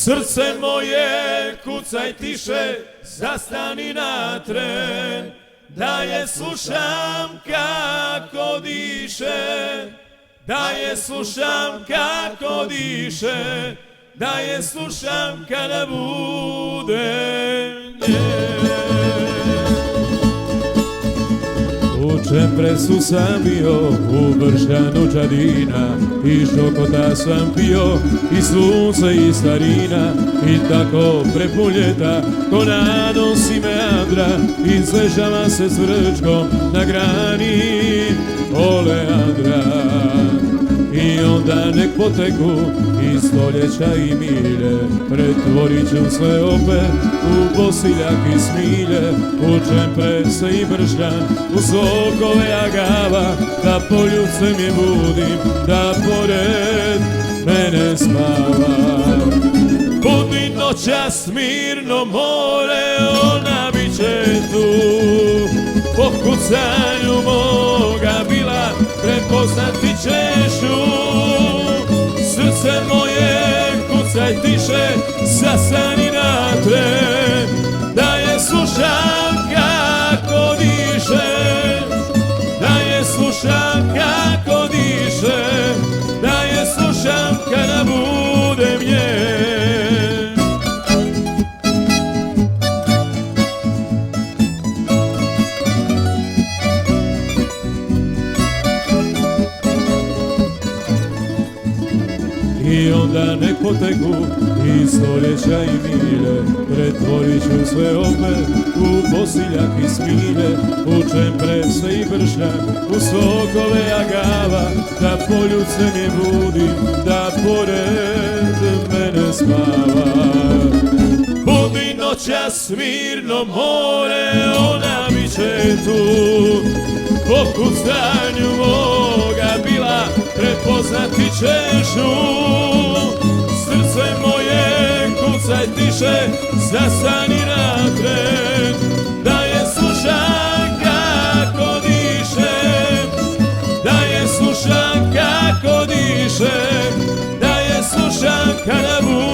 Srce moje kucaj tiše, zastani na tren, da je slušam kako diše, da je slušam kako diše, da je slušam kada bude njen. U Čempresu sam bio, u Bršljanu Čadina, i šokota sam pio, i sunce i starina, i tako preko ljeta, ko nadosi meandra, i zležava se s vrčkom na grani oleandra. I onda nek poteku i stoljeća i milje, pretvorit ću sve opet u Bosiljak i Smilje, u Čemprese i Bršljan, u sokove Agava, da poljubcem je budim, da pored mene spava. Budi noćas mirno more, ona bit će tu, po kucanju moga bila prepoznati ćeš ju. Srce moje kucaj tiše, zastani na tren, da je slušam kako diše, da je slušam kako diše, da je slušam kada budem njen. I onda nek poteku i stoljeća i milje, pretvorit ću sve opet u Bosiljak i Smilje, u Čemprese i Bršljak, u sokove Agava, da poljubcem je budim, da pored mene spava. Budi noćas mirno more, ona bit će tu, po kucanju moga bila prepoznati ćeš ju. Srce moje kucaj tiše, zastani na tren, da je slušam kako diše, da je slušam kako diše, da je slušam kada bude